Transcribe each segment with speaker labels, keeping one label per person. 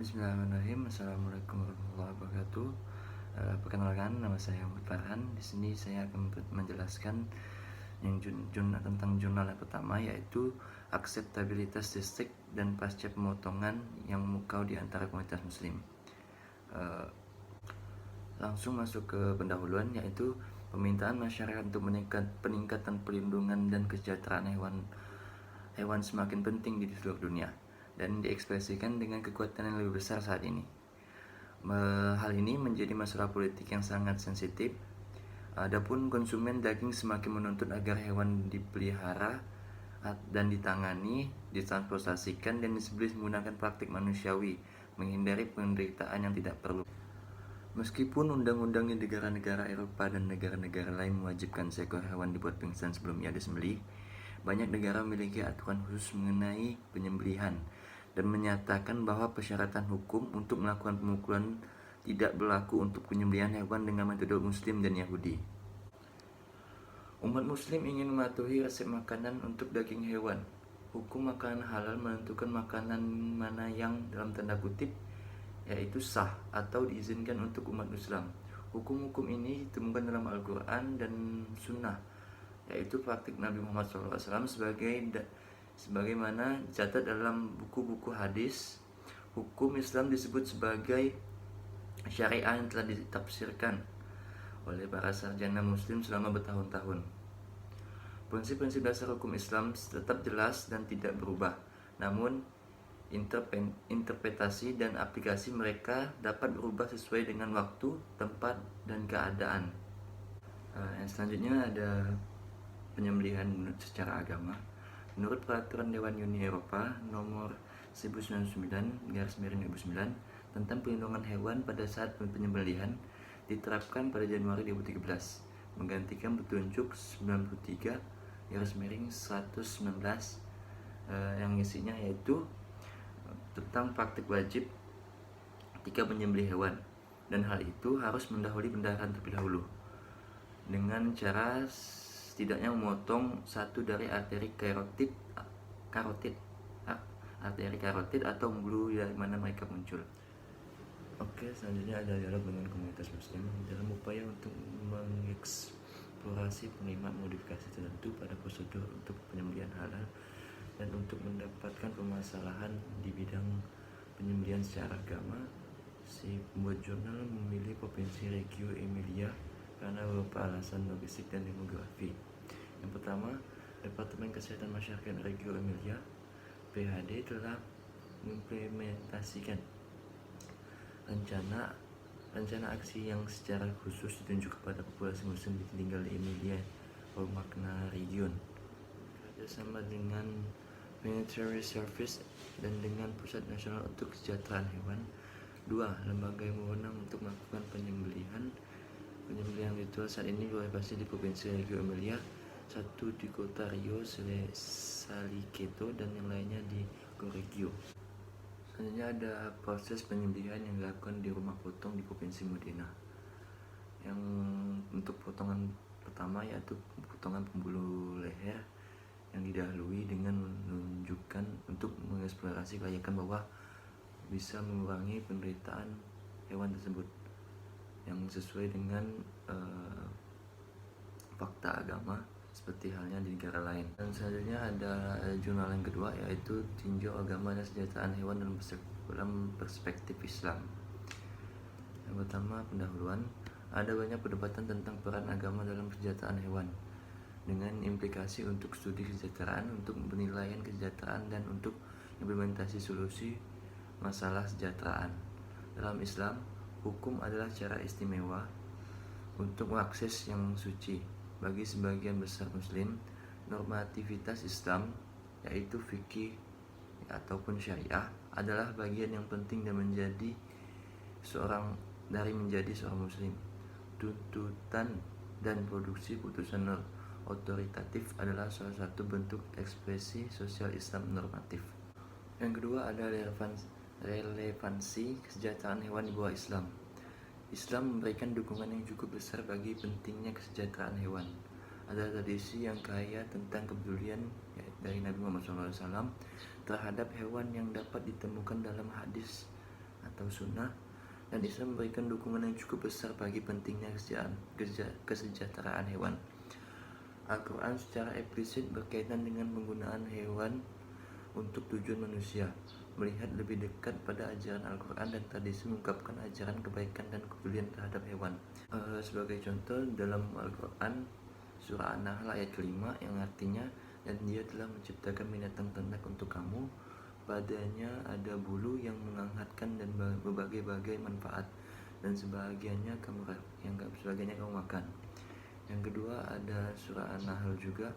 Speaker 1: Bismillahirrahmanirrahim. Assalamualaikum warahmatullahi wabarakatuh. Perkenalkan, nama saya Ahmad Farhan. Di sini saya akan menjelaskan tentang jurnal yang pertama, yaitu akseptabilitas distrik dan pasca pemotongan yang mukau di antara komunitas muslim. Langsung masuk ke pendahuluan, yaitu permintaan masyarakat untuk peningkatan pelindungan dan kesejahteraan hewan semakin penting di seluruh dunia dan diekspresikan dengan kekuatan yang lebih besar saat ini. Hal ini menjadi masalah politik yang sangat sensitif. Adapun konsumen daging semakin menuntut agar hewan dipelihara dan ditangani, ditransportasikan dan disembelih menggunakan praktik manusiawi, menghindari penderitaan yang tidak perlu. Meskipun undang-undang di negara-negara Eropa dan negara-negara lain mewajibkan seekor hewan dibuat pingsan sebelum ia disembelih, banyak negara memiliki aturan khusus mengenai penyembelihan dan menyatakan bahwa persyaratan hukum untuk melakukan pemukulan tidak berlaku untuk penyembelihan hewan dengan metode Muslim dan Yahudi. Umat Muslim ingin mematuhi resep makanan untuk daging hewan. Hukum makanan halal menentukan makanan mana yang dalam tanda kutip yaitu sah atau diizinkan untuk umat Islam. Hukum-hukum ini ditemukan dalam Al-Quran dan Sunnah, yaitu praktik Nabi Muhammad SAW sebagaimana dicatat dalam buku-buku hadis. Hukum Islam disebut sebagai syariah yang telah ditafsirkan oleh para sarjana muslim selama bertahun-tahun. Prinsip-prinsip dasar hukum Islam tetap jelas dan tidak berubah, namun interpretasi dan aplikasi mereka dapat berubah sesuai dengan waktu, tempat, dan keadaan. Yang selanjutnya ada penyembelihan secara agama. Menurut peraturan Dewan Uni Eropa nomor 1099/2009 tentang perlindungan hewan pada saat penyembelihan diterapkan pada Januari 2013, menggantikan petunjuk 93/119 yang isinya yaitu tentang praktik wajib ketika menyembelih hewan, dan hal itu harus mendahului pendarahan terlebih dahulu dengan cara setidaknya memotong satu dari arteri karotid atau embulu dari mana mereka muncul. Oke, selanjutnya ada dialog dengan komunitas muslim dalam upaya untuk mengeksplorasi penerimaan modifikasi tertentu pada prosedur untuk penyembelihan halal dan untuk mendapatkan permasalahan di bidang penyembelihan secara agama. Si pembuat jurnal memilih provinsi Reggio Emilia karena beberapa alasan logistik dan demografi. Yang pertama, Departemen Kesehatan Masyarakat Reggio Emilia (PHD) telah mengimplementasikan rencana aksi yang secara khusus ditunjuk kepada populasi muslim tinggal di Emilia Romagna region, kerjasama dengan Military Service dan dengan Pusat Nasional untuk Kesejahteraan Hewan. 2. Lembaga yang berwenang untuk melakukan penyembelihan ritual saat ini berlokasi di Provinsi Reggio Emilia, satu di kota Rio Saliceto dan yang lainnya di Correggio. Selanjutnya ada proses penyembelihan yang dilakukan di rumah potong di Provinsi Modena. Yang untuk potongan pertama yaitu potongan pembuluh leher yang didahului dengan menunjukkan untuk mengeksplorasi kelayakan bahwa bisa mengurangi penderitaan hewan tersebut yang sesuai dengan fakta agama seperti halnya di negara lain. Dan selanjutnya ada jurnal yang kedua, yaitu tinjau agama dan kesejahteraan hewan dalam perspektif Islam. Yang pertama, pendahuluan. Ada banyak perdebatan tentang peran agama dalam kesejahteraan hewan dengan implikasi untuk studi kesejahteraan, untuk penilaian kesejahteraan, dan untuk implementasi solusi masalah kesejahteraan. Dalam Islam, hukum adalah cara istimewa untuk mengakses yang suci. Bagi sebagian besar muslim, normativitas Islam, yaitu fikih ataupun syariah, adalah bagian yang penting dan menjadi seorang muslim. Tuntutan dan produksi putusan otoritatif adalah salah satu bentuk ekspresi sosial Islam normatif. Yang kedua ada relevansi kesejahteraan hewan di bawah Islam. Islam memberikan dukungan yang cukup besar bagi pentingnya kesejahteraan hewan. Ada tradisi yang kaya tentang kepedulian dari Nabi Muhammad SAW terhadap hewan yang dapat ditemukan dalam hadis Ahlus Sunnah, dan Islam memberikan dukungan yang cukup besar bagi pentingnya kesejahteraan hewan. Al-Quran secara eksplisit berkaitan dengan penggunaan hewan untuk tujuan manusia. Melihat lebih dekat pada ajaran Al-Quran dan tradisi mengungkapkan ajaran kebaikan dan kepedulian terhadap hewan. Sebagai contoh, dalam Al-Quran surah An-Nahl ayat kelima yang artinya, dan dia telah menciptakan binatang ternak untuk kamu, padanya ada bulu yang menghangatkan dan berbagai-bagai manfaat, dan sebagiannya kamu makan. Yang kedua ada surah An-Nahl juga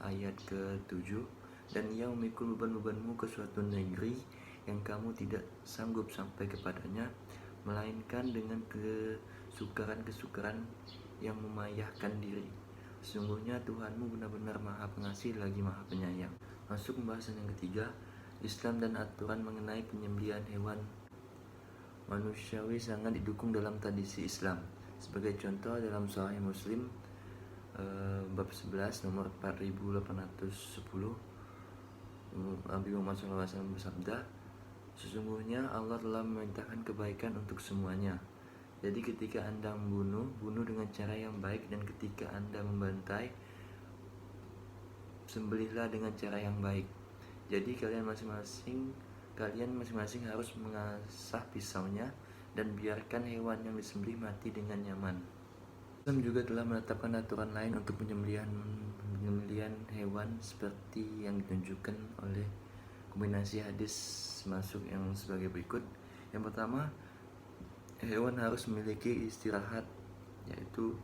Speaker 1: ayat ke-7, dan ia memikul beban-bebanmu ke suatu negeri yang kamu tidak sanggup sampai kepadanya, melainkan dengan kesukaran-kesukaran yang memayahkan diri. Sesungguhnya Tuhanmu benar-benar Maha Pengasih lagi Maha Penyayang. Masuk pembahasan yang ketiga, Islam dan aturan mengenai penyembelihan hewan manusiawi sangat didukung dalam tradisi Islam. Sebagai contoh, dalam Sahih Muslim bab 11 nomor 4810, Nabi Muhammad SAW bersabda, sesungguhnya Allah telah memerintahkan kebaikan untuk semuanya. Jadi ketika Anda bunuh dengan cara yang baik, dan ketika Anda membantai, sembelihlah dengan cara yang baik. Jadi kalian masing-masing harus mengasah pisaunya dan biarkan hewan yang disembelih mati dengan nyaman. Islam juga telah menetapkan aturan lain untuk penyembelihan hewan seperti yang ditunjukkan oleh kombinasi hadis masuk yang sebagai berikut. Yang pertama, hewan harus memiliki istirahat, yaitu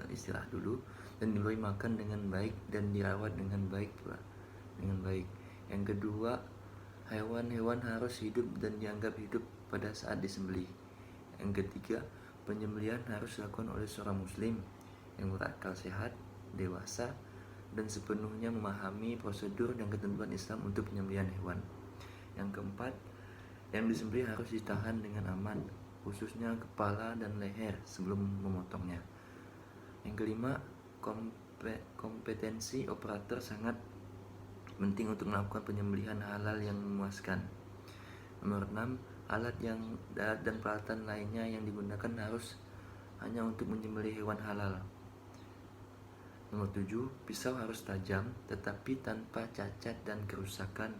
Speaker 1: istirahat dulu dan diberi makan dengan baik dan dirawat dengan baik pula. Yang kedua, hewan-hewan harus hidup dan dianggap hidup pada saat disembelih. Yang ketiga, penyembelihan harus dilakukan oleh seorang muslim yang berakal sehat, dewasa, dan sepenuhnya memahami prosedur dan ketentuan Islam untuk penyembelihan hewan. Yang keempat, yang disembelih harus ditahan dengan aman, khususnya kepala dan leher sebelum memotongnya. Yang kelima, kompetensi operator sangat penting untuk melakukan penyembelihan halal yang memuaskan. Nomor 6, alat dan peralatan lainnya yang digunakan harus hanya untuk menyembelih hewan halal. Nomor 7, pisau harus tajam tetapi tanpa cacat dan kerusakan.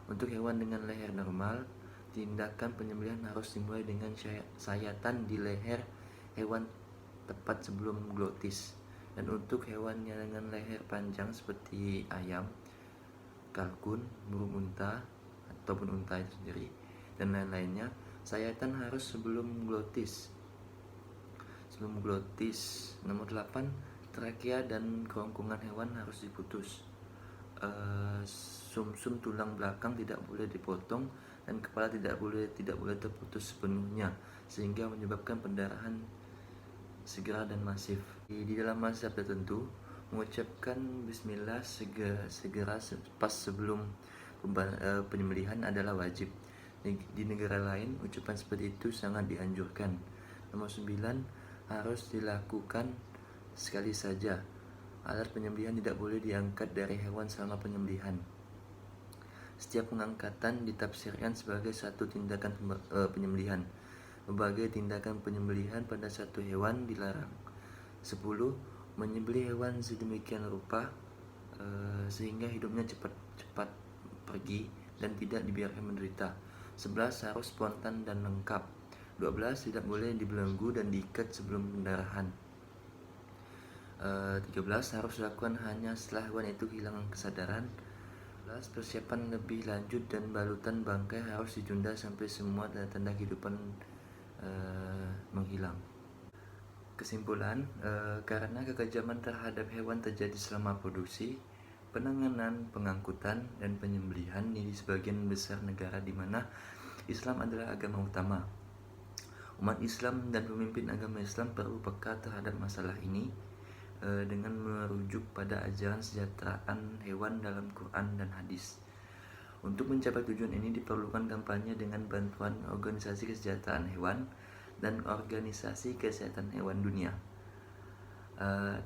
Speaker 1: Untuk hewan dengan leher normal, tindakan penyembelihan harus dimulai dengan sayatan di leher hewan tepat sebelum glotis. Dan untuk hewan yang dengan leher panjang seperti ayam, kalkun, burung unta ataupun unta itu sendiri dan lain-lainnya, sayatan harus sebelum glotis. Nomor 8, trakea dan kerongkongan hewan harus diputus. Sumsum tulang belakang tidak boleh dipotong dan kepala tidak boleh terputus sepenuhnya sehingga menyebabkan pendarahan segera dan masif. Di dalam mazhab tertentu, mengucapkan bismillah segera pas sebelum penyembelihan adalah wajib. Di negara lain, ucapan seperti itu sangat dianjurkan. Nomor 9, harus dilakukan sekali saja. Alat penyembelihan tidak boleh diangkat dari hewan selama penyembelihan. Setiap pengangkatan ditafsirkan sebagai satu tindakan penyembelihan. Berbagai tindakan penyembelihan pada satu hewan dilarang. 10, menyembelih hewan sedemikian rupa sehingga hidupnya cepat pergi dan tidak dibiarkan menderita. 11, harus spontan dan lengkap. 12, tidak boleh dibelenggu dan diikat sebelum pendarahan. 13, harus dilakukan hanya setelah hewan itu hilang kesadaran. 14, persiapan lebih lanjut dan balutan bangkai harus ditunda sampai semua tanda-tanda kehidupan menghilang. Kesimpulan, karena kekejaman terhadap hewan terjadi selama produksi, penanganan, pengangkutan, dan penyembelihan di sebagian besar negara di mana Islam adalah agama utama. Umat Islam dan pemimpin agama Islam perlu peka terhadap masalah ini dengan merujuk pada ajaran kesejahteraan hewan dalam Quran dan hadis. Untuk mencapai tujuan ini diperlukan kampanye dengan bantuan organisasi kesejahteraan hewan dan organisasi kesehatan hewan dunia.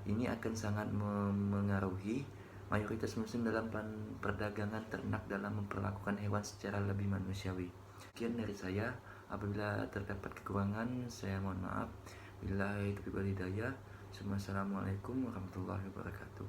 Speaker 1: Ini akan sangat mengaruhi mayoritas muslim dalam perdagangan ternak dalam memperlakukan hewan secara lebih manusiawi. Sekian dari saya. Apabila terdapat kekurangan, saya mohon maaf. Billahi taufiq wal hidayah. Assalamualaikum warahmatullahi wabarakatuh.